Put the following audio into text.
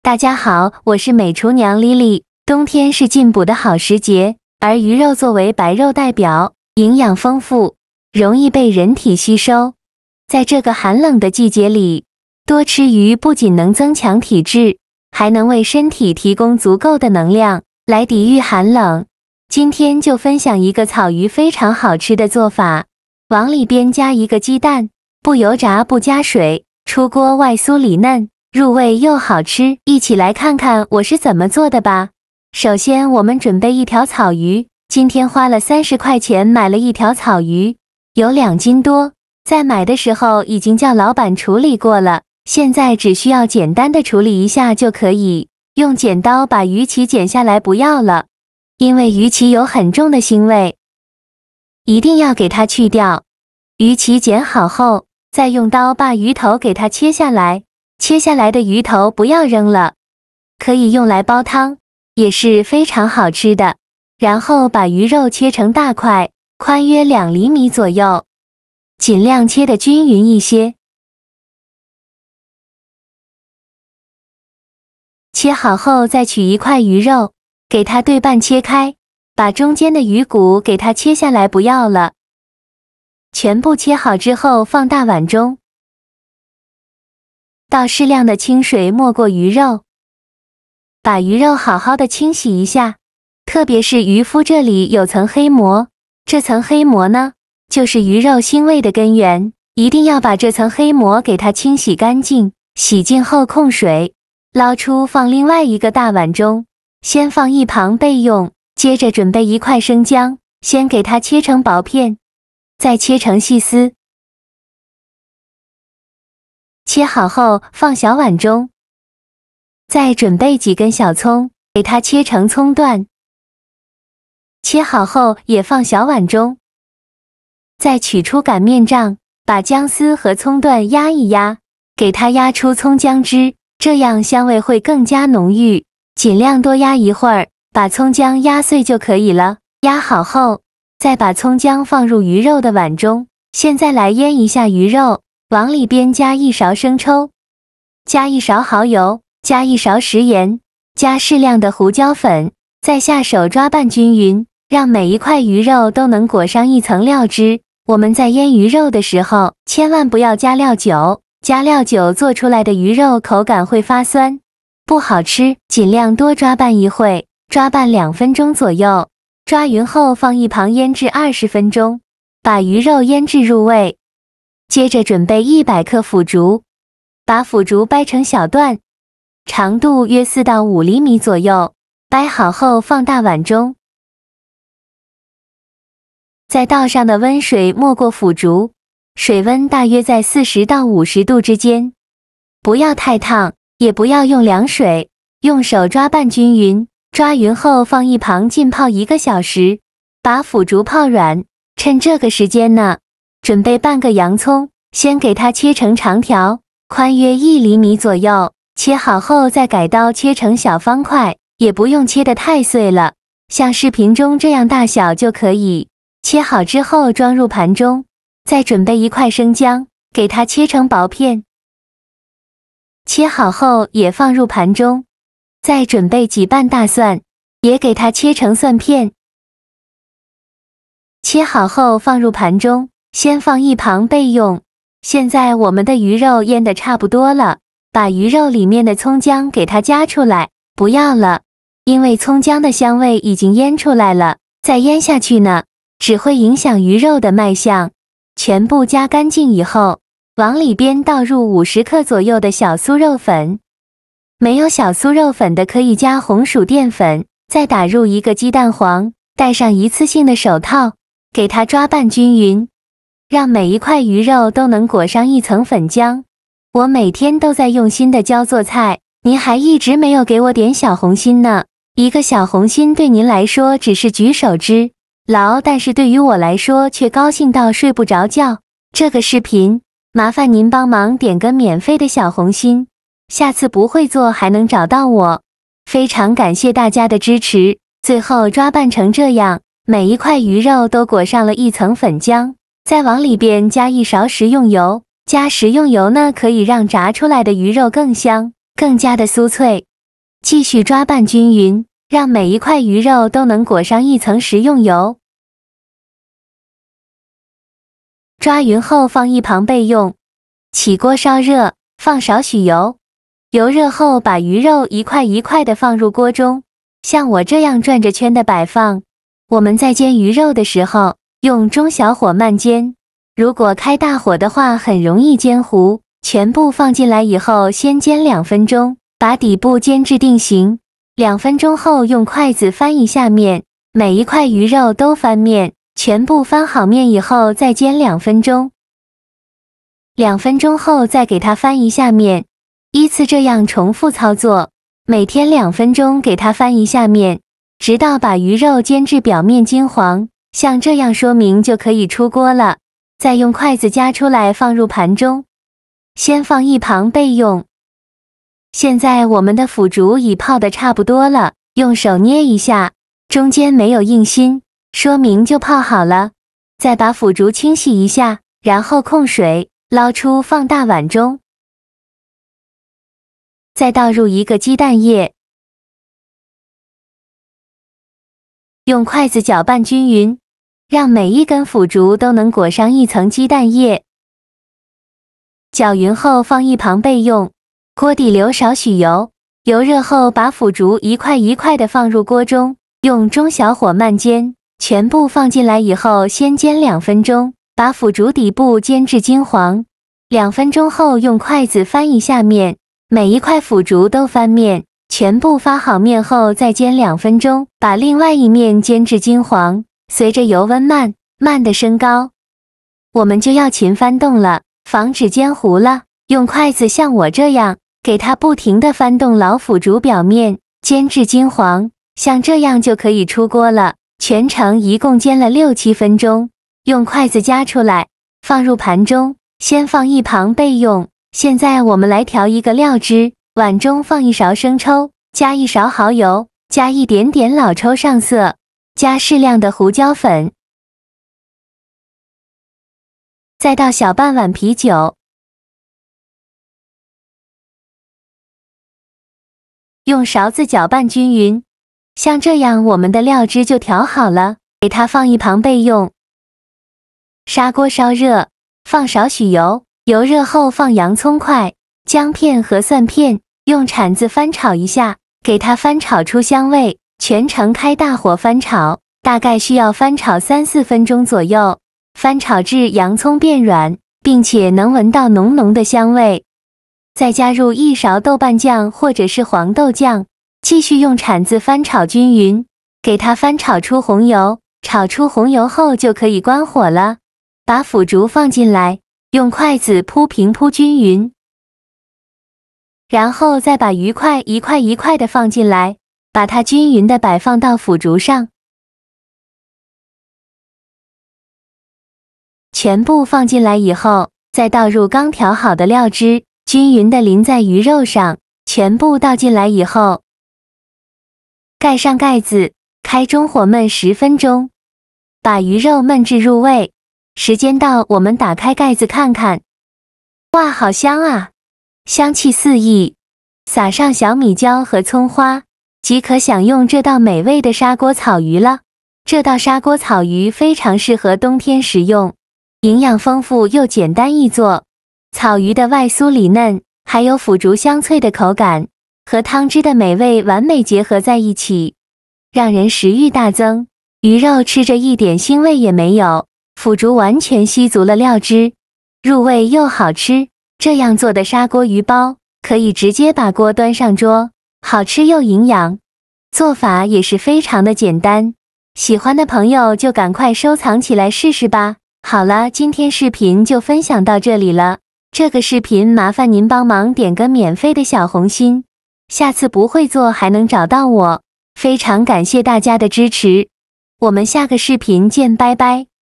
大家好，我是美厨娘莉莉。冬天是进补的好时节，而鱼肉作为白肉代表，营养丰富，容易被人体吸收。在这个寒冷的季节里，多吃鱼不仅能增强体质，还能为身体提供足够的能量，来抵御寒冷。今天就分享一个草鱼非常好吃的做法，往里边加一个鸡蛋，不油炸不加水，出锅外酥里嫩，入味又好吃。一起来看看我是怎么做的吧。首先我们准备一条草鱼，今天花了30块钱买了一条草鱼，有2斤多。在买的时候已经叫老板处理过了，现在只需要简单的处理一下就可以。用剪刀把鱼鳍剪下来不要了，因为鱼鳍有很重的腥味，一定要给它去掉。鱼鳍剪好后，再用刀把鱼头给它切下来，切下来的鱼头不要扔了，可以用来煲汤，也是非常好吃的。然后把鱼肉切成大块，宽约2厘米左右，尽量切得均匀一些。切好后再取一块鱼肉，给它对半切开，把中间的鱼骨给它切下来不要了。全部切好之后放大碗中，倒适量的清水没过鱼肉，把鱼肉好好的清洗一下，特别是鱼肤这里有层黑膜，这层黑膜呢，就是鱼肉腥味的根源，一定要把这层黑膜给它清洗干净。洗净后控水，捞出放另外一个大碗中，先放一旁备用。接着准备1块生姜，先给它切成薄片，再切成细丝。切好后放小碗中，再准备几根小葱，给它切成葱段。切好后也放小碗中，再取出擀面杖，把姜丝和葱段压一压，给它压出葱姜汁，这样香味会更加浓郁。尽量多压一会儿，把葱姜压碎就可以了。压好后，再把葱姜放入鱼肉的碗中。现在来腌一下鱼肉，往里边加1勺生抽，加1勺蚝油，加1勺食盐，加适量的胡椒粉，再下手抓拌均匀，让每一块鱼肉都能裹上一层料汁。我们在腌鱼肉的时候，千万不要加料酒，加料酒做出来的鱼肉口感会发酸，不好吃。尽量多抓拌一会，抓拌2分钟左右，抓匀后放一旁腌制20分钟，把鱼肉腌制入味。接着准备100克腐竹，把腐竹掰成小段，长度约4到5厘米左右，掰好后放大碗中，再倒上的温水没过腐竹，水温大约在40到50度之间，不要太烫，也不要用凉水，用手抓拌均匀。抓匀后放一旁浸泡1个小时，把腐竹泡软。趁这个时间呢，准备半个洋葱，先给它切成长条，宽约1厘米左右。切好后再改刀切成小方块，也不用切得太碎了，像视频中这样大小就可以。切好之后装入盘中，再准备1块生姜，给它切成薄片。切好后也放入盘中，再准备几瓣大蒜，也给它切成蒜片。切好后放入盘中，先放一旁备用。现在我们的鱼肉腌得差不多了，把鱼肉里面的葱姜给它夹出来，不要了，因为葱姜的香味已经腌出来了，再腌下去呢，只会影响鱼肉的卖相。全部夹干净以后，往里边倒入50克左右的小酥肉粉，没有小酥肉粉的可以加红薯淀粉，再打入1个鸡蛋黄，戴上一次性的手套，给它抓拌均匀，让每一块鱼肉都能裹上一层粉浆。我每天都在用心的教做菜，您还一直没有给我点小红心呢。1个小红心对您来说只是举手之劳，但是对于我来说却高兴到睡不着觉。这个视频麻烦您帮忙点个免费的小红心，下次不会做还能找到我。非常感谢大家的支持。最后抓拌成这样，每一块鱼肉都裹上了一层粉浆，再往里边加1勺食用油。加食用油呢，可以让炸出来的鱼肉更香，更加的酥脆。继续抓拌均匀，让每一块鱼肉都能裹上一层食用油。抓匀后放一旁备用。起锅烧热，放少许油。油热后把鱼肉一块一块的放入锅中，像我这样转着圈的摆放。我们在煎鱼肉的时候，用中小火慢煎。如果开大火的话，很容易煎糊。全部放进来以后，先煎2分钟，把底部煎至定型。2分钟后，用筷子翻一下面，每一块鱼肉都翻面，全部翻好面以后再煎2分钟。2分钟后再给它翻一下面，依次这样重复操作，每天2分钟给它翻一下面，直到把鱼肉煎至表面金黄，像这样说明就可以出锅了。再用筷子夹出来放入盘中，先放一旁备用。现在我们的腐竹已泡得差不多了，用手捏一下，中间没有硬心，说明就泡好了。再把腐竹清洗一下，然后控水，捞出放大碗中。再倒入一个鸡蛋液，用筷子搅拌均匀，让每一根腐竹都能裹上一层鸡蛋液。搅匀后放一旁备用。锅底留少许油，油热后把腐竹一块一块的放入锅中，用中小火慢煎。全部放进来以后，先煎2分钟，把腐竹底部煎至金黄。2分钟后用筷子翻一下面，每一块腐竹都翻面，全部发好面后再煎2分钟，把另外一面煎至金黄。随着油温慢慢的升高，我们就要勤翻动了，防止煎糊了。用筷子像我这样，给它不停地翻动老腐竹表面，煎至金黄，像这样就可以出锅了。全程一共煎了6-7分钟，用筷子夹出来，放入盘中，先放一旁备用。现在我们来调一个料汁，碗中放1勺生抽，加1勺蚝油，加一点点老抽上色，加适量的胡椒粉，再倒小半碗啤酒，用勺子搅拌均匀，像这样我们的料汁就调好了，给它放一旁备用。砂锅烧热，放少许油，油热后放洋葱块、姜片和蒜片，用铲子翻炒一下，给它翻炒出香味，全程开大火翻炒，大概需要翻炒3-4分钟左右，翻炒至洋葱变软，并且能闻到浓浓的香味。再加入1勺豆瓣酱或者是黄豆酱，继续用铲子翻炒均匀，给它翻炒出红油，炒出红油后就可以关火了。把腐竹放进来，用筷子铺平铺均匀，然后再把鱼块一块一块的放进来，把它均匀的摆放到腐竹上，全部放进来以后，再倒入刚调好的料汁，均匀的淋在鱼肉上，全部倒进来以后，盖上盖子，开中火焖10分钟，把鱼肉焖至入味。时间到，我们打开盖子看看，哇，好香啊，香气四溢，撒上小米椒和葱花，即可享用这道美味的砂锅草鱼了。这道砂锅草鱼非常适合冬天食用，营养丰富又简单易做。草鱼的外酥里嫩，还有腐竹香脆的口感，和汤汁的美味完美结合在一起，让人食欲大增。鱼肉吃着一点腥味也没有，腐竹完全吸足了料汁，入味又好吃。这样做的砂锅鱼包，可以直接把锅端上桌，好吃又营养。做法也是非常的简单，喜欢的朋友就赶快收藏起来试试吧。好了，今天视频就分享到这里了。这个视频麻烦您帮忙点个免费的小红心，下次不会做还能找到我。非常感谢大家的支持，我们下个视频见，拜拜。